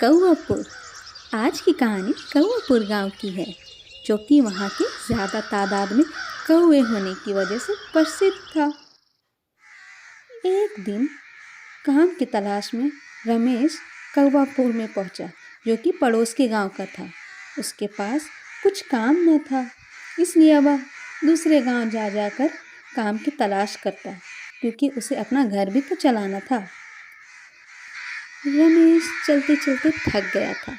कौआपुर। आज की कहानी कौआपुर गांव की है, जो कि वहाँ के ज़्यादा तादाद में कौवे होने की वजह से प्रसिद्ध था। एक दिन काम की तलाश में रमेश कौआपुर में पहुँचा, जो कि पड़ोस के गांव का था। उसके पास कुछ काम न था, इसलिए वह दूसरे गांव जा जाकर काम की तलाश करता, क्योंकि उसे अपना घर भी तो चलाना था। रमेश चलते चलते थक गया था।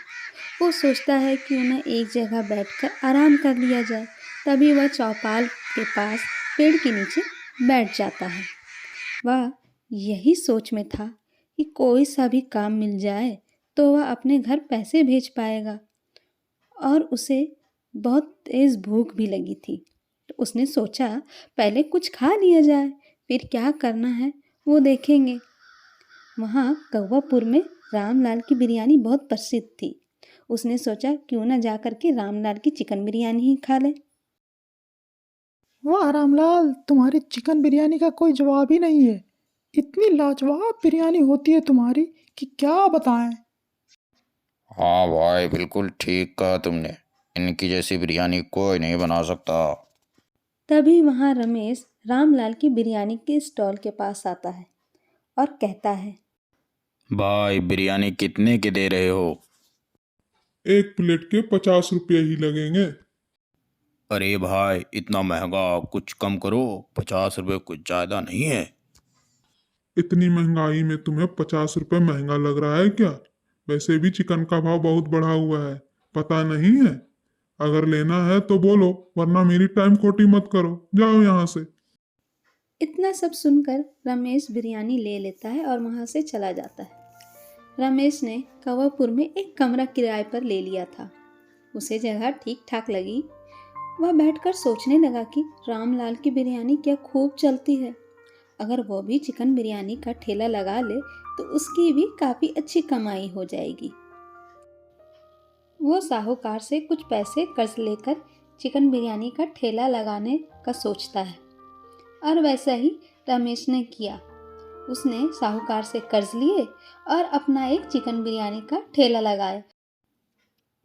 वो सोचता है कि उन्हें एक जगह बैठकर आराम कर लिया जाए। तभी वह चौपाल के पास पेड़ के नीचे बैठ जाता है। वह यही सोच में था कि कोई सा भी काम मिल जाए तो वह अपने घर पैसे भेज पाएगा, और उसे बहुत तेज़ भूख भी लगी थी। तो उसने सोचा पहले कुछ खा लिया जाए, फिर क्या करना है वो देखेंगे। वहाँ कौआपुर में रामलाल की बिरयानी बहुत प्रसिद्ध थी। उसने सोचा क्यों न जाकर के रामलाल की चिकन बिरयानी ही खा ले। वाह रामलाल, तुम्हारी चिकन बिरयानी का कोई जवाब ही नहीं है। इतनी लाजवाब बिरयानी होती है तुम्हारी कि क्या बताएं। हाँ भाई, बिल्कुल ठीक कहा तुमने। इनकी जैसी बिरयानी कोई नहीं बना सकता। तभी वहाँ रमेश रामलाल की बिरयानी के स्टॉल के पास आता है और कहता है, भाई, बिरयानी कितने की दे रहे हो? एक प्लेट के 50 रुपये ही लगेंगे। अरे भाई, इतना महंगा, कुछ कम करो। 50 रुपये कुछ ज़्यादा नहीं है। इतनी महंगाई में तुम्हें 50 रुपये महंगा लग रहा है क्या? वैसे भी चिकन का भाव बहुत बढ़ा हुआ है, पता नहीं है? अगर लेना है तो बोलो, वरना मेरी टाइम खोटी मत करो, जाओ यहाँ से। इतना सब सुनकर रमेश बिरयानी ले लेता है और वहाँ से चला जाता है। रमेश ने कौआपुर में एक कमरा किराए पर ले लिया था। उसे जगह ठीक ठाक लगी। वह बैठकर सोचने लगा कि रामलाल की बिरयानी क्या खूब चलती है। अगर वो भी चिकन बिरयानी का ठेला लगा ले तो उसकी भी काफ़ी अच्छी कमाई हो जाएगी। वो साहूकार से कुछ पैसे कर्ज लेकर चिकन बिरयानी का ठेला लगाने का सोचता है, और वैसा ही रमेश ने किया। उसने साहूकार से कर्ज लिए और अपना एक चिकन बिरयानी का ठेला लगाया।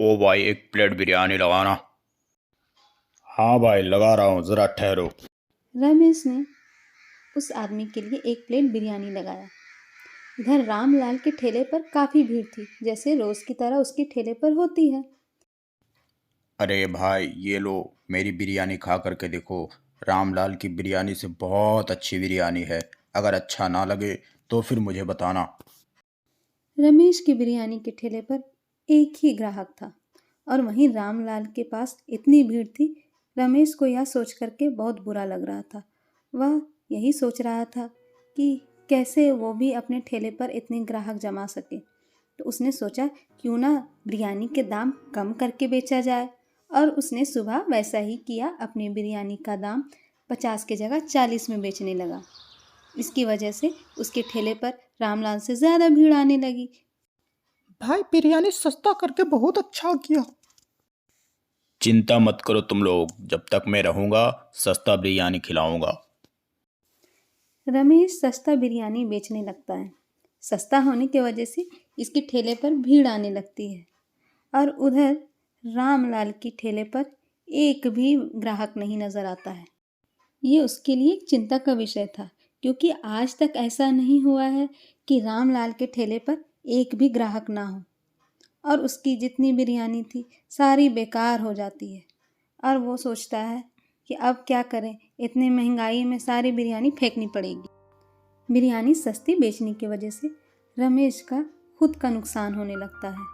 ओ भाई, एक प्लेट बिरयानी लगाना। हाँ भाई, लगा रहा हूँ, ज़रा ठहरो। रमेश ने उस आदमी के लिए एक प्लेट बिरयानी लगाया। इधर रामलाल के ठेले पर काफ़ी भीड़ थी, जैसे रोज़ की तरह उसके ठेले पर होती है। अरे भाई, ये लो, मेरी बिरयानी खा करके देखो। रामलाल की बिरयानी से बहुत अच्छी बिरयानी है। अगर अच्छा ना लगे तो फिर मुझे बताना। रमेश की बिरयानी के ठेले पर एक ही ग्राहक था, और वहीं रामलाल के पास इतनी भीड़ थी। रमेश को यह सोच करके बहुत बुरा लग रहा था। वह यही सोच रहा था कि कैसे वो भी अपने ठेले पर इतने ग्राहक जमा सके। तो उसने सोचा क्यों ना बिरयानी के दाम कम करके बेचा जाए, और उसने सुबह वैसा ही किया। अपनी बिरयानी का दाम 50 की जगह 40 में बेचने लगा। इसकी वजह से उसके ठेले पर रामलाल से ज़्यादा भीड़ आने लगी। भाई, बिरयानी सस्ता करके बहुत अच्छा किया। चिंता मत करो तुम लोग, जब तक मैं रहूँगा सस्ता बिरयानी खिलाऊंगा। रमेश सस्ता बिरयानी बेचने लगता है। सस्ता होने की वजह से इसके ठेले पर भीड़ आने लगती है, और उधर रामलाल की ठेले पर एक भी ग्राहक नहीं नज़र आता है। ये उसके लिए एक चिंता का विषय था, क्योंकि आज तक ऐसा नहीं हुआ है कि रामलाल के ठेले पर एक भी ग्राहक ना हो, और उसकी जितनी बिरयानी थी सारी बेकार हो जाती है। और वो सोचता है कि अब क्या करें, इतनी महंगाई में सारी बिरयानी फेंकनी पड़ेगी। बिरयानी सस्ती बेचने की वजह से रमेश का खुद का नुकसान होने लगता है।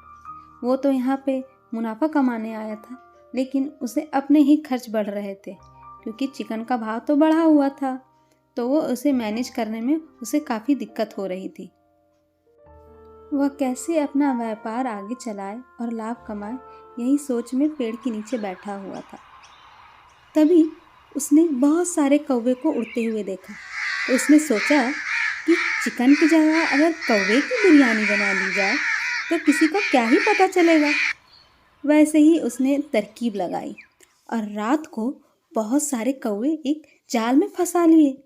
वो तो यहाँ पे मुनाफा कमाने आया था, लेकिन उसे अपने ही खर्च बढ़ रहे थे, क्योंकि चिकन का भाव तो बढ़ा हुआ था। तो वो उसे मैनेज करने में उसे काफ़ी दिक्कत हो रही थी। वह कैसे अपना व्यापार आगे चलाए और लाभ कमाए, यही सोच में पेड़ के नीचे बैठा हुआ था। तभी उसने बहुत सारे कौवे को उड़ते हुए देखा। तो उसने सोचा कि चिकन की जगह अगर कौवे की बिरयानी बना ली जाए तो किसी को क्या ही पता चलेगा। वैसे ही उसने तरकीब लगाई, और रात को बहुत सारे कौवे एक जाल में फंसा लिए,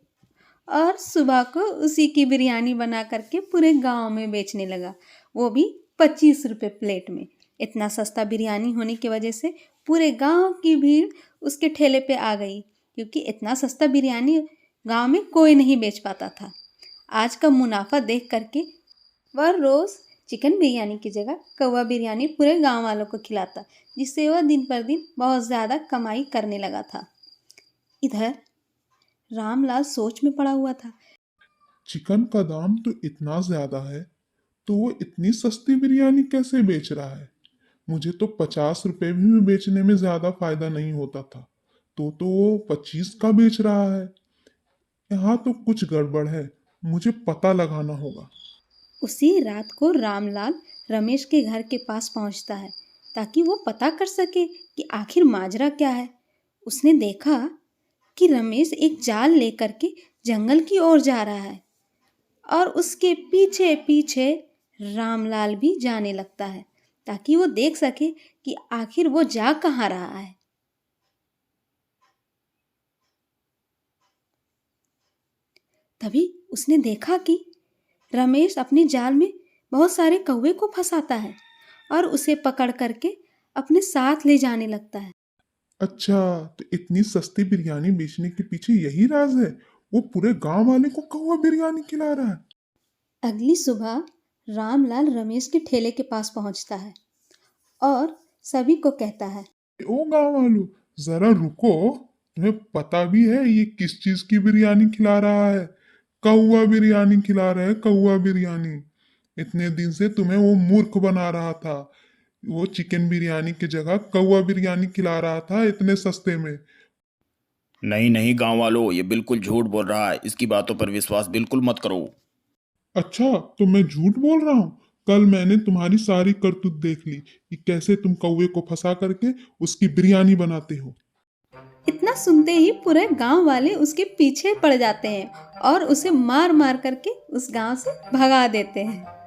और सुबह को उसी की बिरयानी बना करके पूरे गांव में बेचने लगा, वो भी 25 रुपये प्लेट में। इतना सस्ता बिरयानी होने की वजह से पूरे गांव की भीड़ उसके ठेले पे आ गई, क्योंकि इतना सस्ता बिरयानी गांव में कोई नहीं बेच पाता था। आज का मुनाफा देख करके वह रोज़ चिकन बिरयानी की जगह कौवा बिरयानी पूरे गांव वालों को खिलाता, जिससे वह दिन पर दिन बहुत ज़्यादा कमाई करने लगा था। इधर रामलाल सोच में पड़ा हुआ था। चिकन का दाम तो इतना ज्यादा है, तो वो इतनी सस्ती बिरयानी कैसे बेच रहा है? मुझे तो 50 रुपए भी बेचने में ज्यादा फायदा नहीं होता था, तो वो 25 का बेच रहा है। यहाँ तो कुछ गड़बड़ है, मुझे पता लगाना होगा। उसी रात को रामलाल रमेश के घर के पास पहुंचता है, ताकि वो पता कर सके कि आखिर माजरा क्या है। उसने देखा कि रमेश एक जाल लेकर के जंगल की ओर जा रहा है, और उसके पीछे पीछे रामलाल भी जाने लगता है, ताकि वो देख सके कि आखिर वो जा कहाँ रहा है। तभी उसने देखा कि रमेश अपने जाल में बहुत सारे कौवे को फंसाता है और उसे पकड़ करके अपने साथ ले जाने लगता है। अच्छा, तो इतनी सस्ती बिरयानी बेचने के पीछे यही राज है? वो पूरे गांव वाले को कौवा बिरयानी खिला रहा है। अगली सुबह रामलाल रमेश के ठेले के पास पहुंचता है और सभी को कहता है, ओ गांव वालों, जरा रुको, तुम्हें पता भी है ये किस चीज की बिरयानी खिला रहा है? कौवा बिरयानी खिला रहा है, कौवा बिरयानी। इतने दिन से तुम्हें वो मूर्ख बना रहा था। वो चिकन बिरयानी की जगह कौवा बिरयानी खिला रहा था इतने सस्ते में। नहीं नहीं गांव वालों, ये बिल्कुल झूठ बोल रहा है, इसकी बातों पर विश्वास बिल्कुल मत करो। अच्छा, तो मैं झूठ बोल रहा हूँ? कल मैंने तुम्हारी सारी करतूत देख ली कि कैसे तुम कौवे को फंसा करके उसकी बिरयानी बनाते हो। इतना सुनते ही पूरे गांव वाले उसके पीछे पड़ जाते हैं और उसे मार मार करके उस गांव से भगा देते हैं।